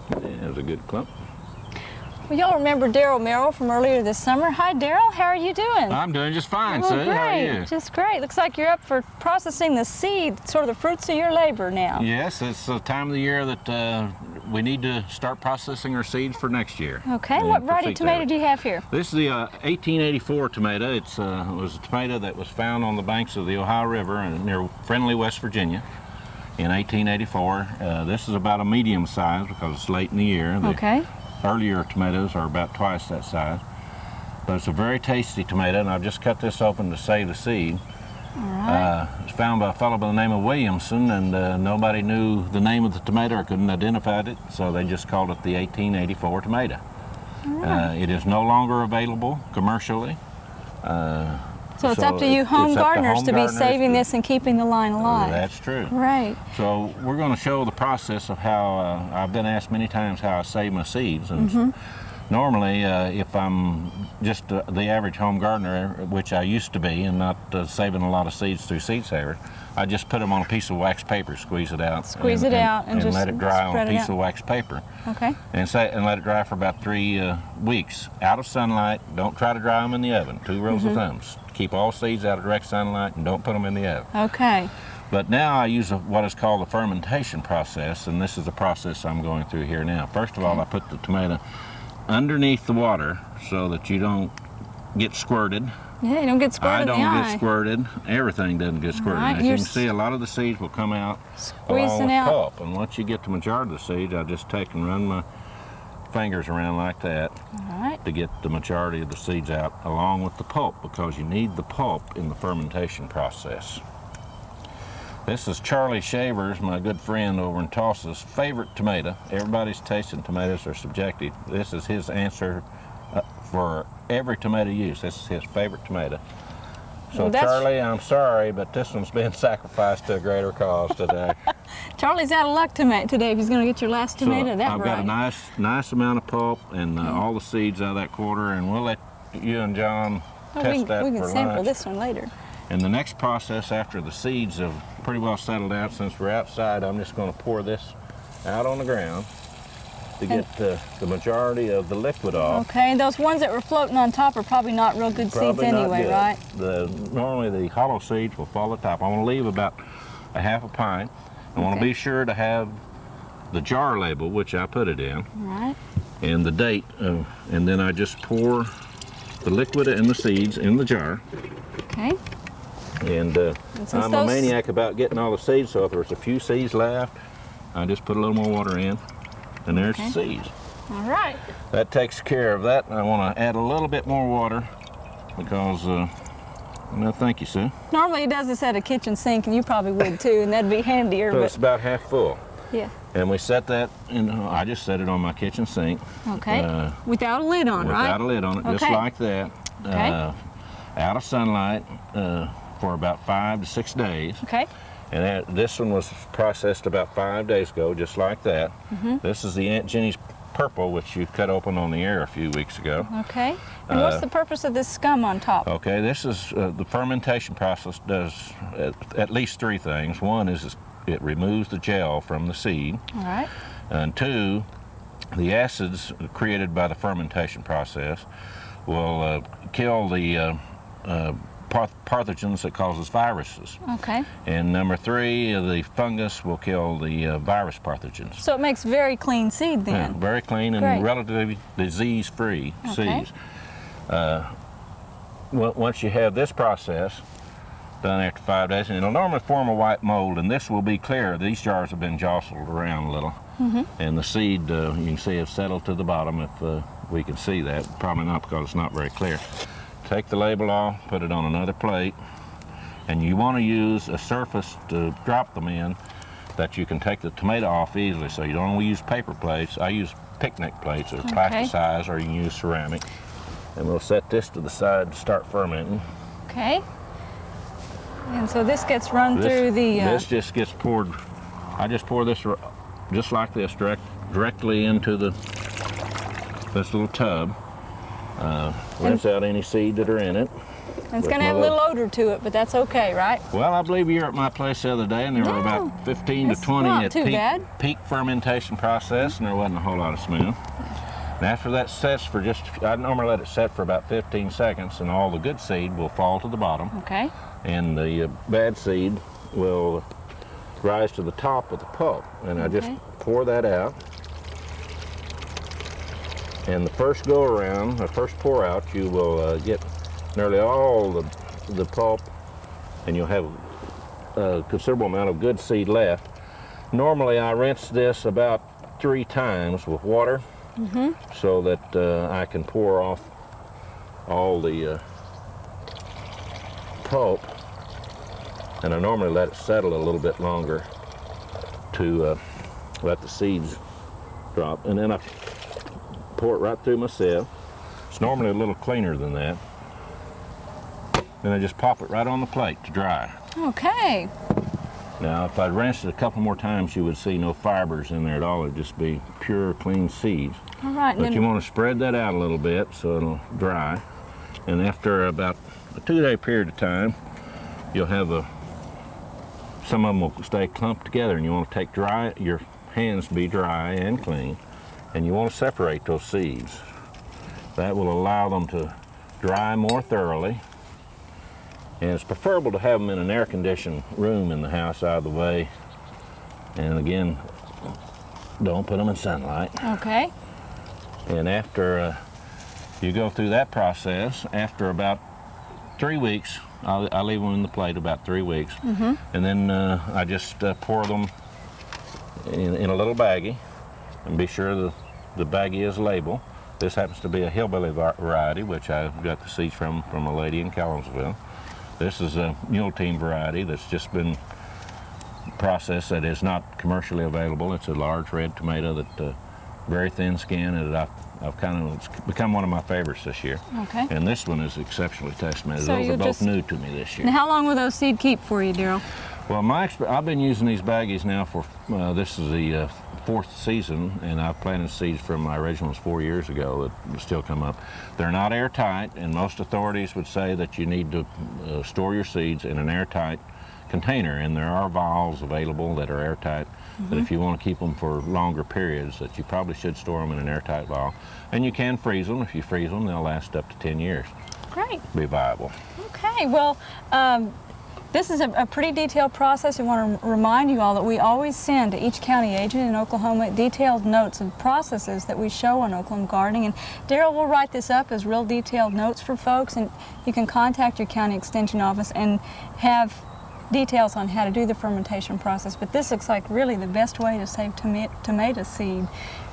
There's a good clump. Well, y'all remember Darrell Merril from earlier this summer. Hi, Darrell. How are you doing? I'm doing just fine, Oh, Sue. great. How are you? Just great. Looks like you're up for processing the seed, sort of the fruits of your labor now. Yes, it's the time of the year that we need to start processing our seeds for next year. Okay. What variety of tomato do you have here? This is the 1884 tomato. It was a tomato that was found on the banks of the Ohio River near Friendly, West Virginia in 1884. This is about a medium size because it's late in the year. Okay. Earlier tomatoes are about twice that size, but it's a very tasty tomato, and I've just cut this open to save the seed. All right. It's found by a fellow by the name of Williamson, and nobody knew the name of the tomato or couldn't identify it, so they just called it the 1884 tomato. All right. It is no longer available commercially. So it's up to you home gardeners to be saving this and keeping the line alive. That's true. Right. So we're going to show the process of how, I've been asked many times how I save my seeds. And normally, if I'm just the average home gardener, which I used to be, and not saving a lot of seeds through seed saver, I just put them on a piece of wax paper, squeeze it out. Squeeze it out and just let it dry on a piece out. of wax paper. Okay. And let it dry for about 3 weeks. Out of sunlight. Don't try to dry them in the oven. 2 rules of thumbs. Keep all seeds out of direct sunlight and don't put them in the oven. Okay. But now I use what is called the fermentation process, and this is the process I'm going through here now. First of all, I put the tomato underneath the water so that you don't get squirted. Yeah, you don't get squirted in the eye. I don't get squirted. Everything doesn't get squirted. Right, As you can see, a lot of the seeds will come out along with pulp. And once you get the majority of the seeds, I just take and run my fingers around like that to get the majority of the seeds out along with the pulp, because you need the pulp in the fermentation process. This is Charlie Shaver's, my good friend over in Tulsa's, favorite tomato. Everybody's taste in tomatoes are subjective. This is his answer for every tomato used. This is his favorite tomato. So well, Charlie, I'm sorry, but this one's been sacrificed to a greater cause today. Charlie's out of luck today if he's going to get your last tomato that I've got a nice amount of pulp and all the seeds out of that quarter, and we'll let you and John test that for lunch. We can sample this one later. And the next process, after the seeds have pretty well settled out, since we're outside, I'm just going to pour this out on the ground to get the majority of the liquid off. Okay, and those ones that were floating on top are probably not real good seeds anyway, right? Normally the hollow seeds will fall at the top. I want to leave about a half a pint. I want to be sure to have the jar label, which I put it in, and the date, and then I just pour the liquid and the seeds in the jar. Okay. And I'm a maniac about getting all the seeds, so if there's a few seeds left, I just put a little more water in, and there's the seeds. All right. That takes care of that. I want to add a little bit more water because, no, thank you, Sue. Normally he does this at a kitchen sink, and you probably would too, and that'd be handier. So it's about half full. Yeah. And we set that, I just set it on my kitchen sink. Okay. Without a lid on, right? Without a lid on it, just like that. Okay. Out of sunlight for about 5 to 6 days. Okay. And this one was processed about 5 days ago, just like that. This is the Aunt Jenny's Purple, which you cut open on the air a few weeks ago. Okay. And what's the purpose of this scum on top? Okay, this is the fermentation process does at least 3 things. One is it removes the gel from the seed. All right. And 2, the acids created by the fermentation process will kill the pathogens that causes viruses. Okay. And number 3, the fungus will kill the virus pathogens. So it makes very clean seed then. Yeah, very clean and relatively disease-free seeds. Once you have this process done after 5 days, and it'll normally form a white mold, and this will be clear. These jars have been jostled around a little, and the seed, you can see, has settled to the bottom if we can see that. Probably not because it's not very clear. Take the label off, put it on another plate, and you want to use a surface to drop them in that you can take the tomato off easily, so you don't only use paper plates. I use picnic plates or plasticized, or you can use ceramic. And we'll set this to the side to start fermenting. Okay. And so this gets run through the... This just gets poured, I just pour this just like this, directly into this little tub. Rinse out any seed that are in it. It's going to have a little odor to it, but that's okay, right? Well, I believe you were at my place the other day, and there were about 15 to 20 at peak fermentation process, and there wasn't a whole lot of smell. And after that sets for I normally let it set for about 15 seconds, and all the good seed will fall to the bottom. Okay. And the bad seed will rise to the top of the pulp. And I just pour that out. And the first go around, the first pour out, you will get nearly all the pulp, and you'll have a considerable amount of good seed left. Normally I rinse this about 3 times with water so that I can pour off all the pulp, and I normally let it settle a little bit longer to let the seeds drop, and then I pour it right through my sieve. It's normally a little cleaner than that. Then I just pop it right on the plate to dry. Okay. Now, if I'd rinsed it a couple more times, you would see no fibers in there at all. It'd just be pure, clean seeds. All right. But you want to spread that out a little bit so it'll dry. And after about a 2-day period of time, you'll have some of them will stay clumped together, and you want to take your hands to be dry and clean, and you want to separate those seeds. That will allow them to dry more thoroughly. And it's preferable to have them in an air-conditioned room in the house, out of the way. And again, don't put them in sunlight. Okay. And after you go through that process, after about 3 weeks, I leave them in the plate about 3 weeks. And then I just pour them in a little baggie, and be sure the baggie is labeled. This happens to be a hillbilly variety, which I got the seeds from a lady in Collinsville. This is a Mule Team variety that's just been processed, that is not commercially available. It's a large red tomato that very thin skin, and it's become one of my favorites this year. Okay. And this one is exceptionally tasty. Those are both new to me this year. And how long will those seed keep for you, Darrell? Well, I've been using these baggies now for, this is the 4th season, and I've planted seeds from my originals 4 years ago that still come up. They're not airtight, and most authorities would say that you need to store your seeds in an airtight container, and there are vials available that are airtight. But if you want to keep them for longer periods, that you probably should store them in an airtight vial. And you can freeze them. If you freeze them, they'll last up to 10 years. Great. Be viable. Okay, well, this is a pretty detailed process. We want to remind you all that we always send to each county agent in Oklahoma detailed notes of processes that we show on Oklahoma Gardening. And Darrell will write this up as real detailed notes for folks, and you can contact your county extension office and have details on how to do the fermentation process. But this looks like really the best way to save tomato seed.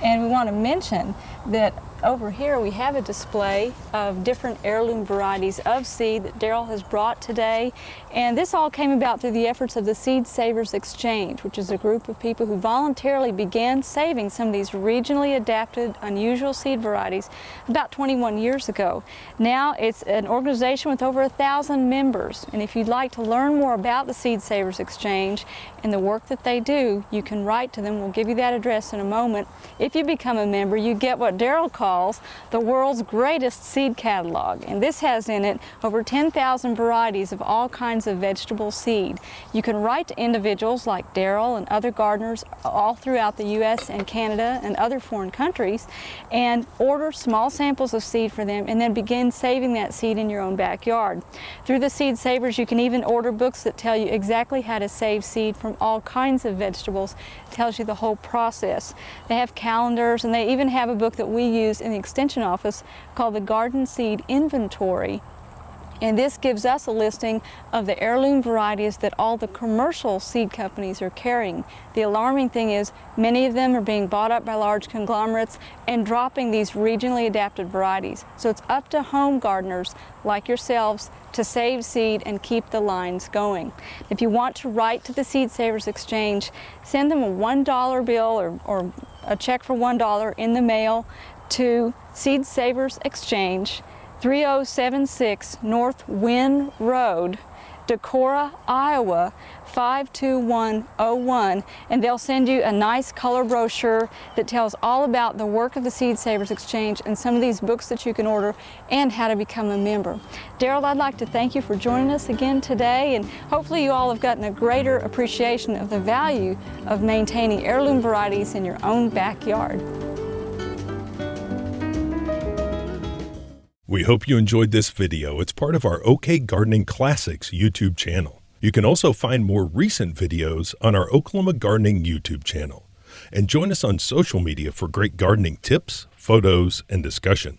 And we want to mention that over here we have a display of different heirloom varieties of seed that Darrell has brought today. And this all came about through the efforts of the Seed Savers Exchange, which is a group of people who voluntarily began saving some of these regionally adapted, unusual seed varieties about 21 years ago. Now it's an organization with over 1,000 members. And if you'd like to learn more about the Seed Savers Exchange and the work that they do, you can write to them. We'll give you that address in a moment. If you become a member, you get what Darrell calls the world's greatest seed catalog. And this has in it over 10,000 varieties of all kinds of vegetable seed. You can write to individuals like Darrell and other gardeners all throughout the U.S. and Canada and other foreign countries and order small samples of seed for them, and then begin saving that seed in your own backyard. Through the Seed Savers, you can even order books that tell you exactly how to save seed from all kinds of vegetables. It tells you the whole process. They have calendars, and they even have a book that we use in the Extension office called the Garden Seed Inventory. And this gives us a listing of the heirloom varieties that all the commercial seed companies are carrying. The alarming thing is many of them are being bought up by large conglomerates and dropping these regionally adapted varieties. So it's up to home gardeners like yourselves to save seed and keep the lines going. If you want to write to the Seed Savers Exchange, send them a $1 bill or a check for $1 in the mail to Seed Savers Exchange, 3076 North Wynn Road, Decorah, Iowa 52101, and they'll send you a nice color brochure that tells all about the work of the Seed Savers Exchange and some of these books that you can order and how to become a member. Darrell, I'd like to thank you for joining us again today, and hopefully you all have gotten a greater appreciation of the value of maintaining heirloom varieties in your own backyard. We hope you enjoyed this video. It's part of our OK Gardening Classics YouTube channel. You can also find more recent videos on our Oklahoma Gardening YouTube channel. And join us on social media for great gardening tips, photos, and discussion.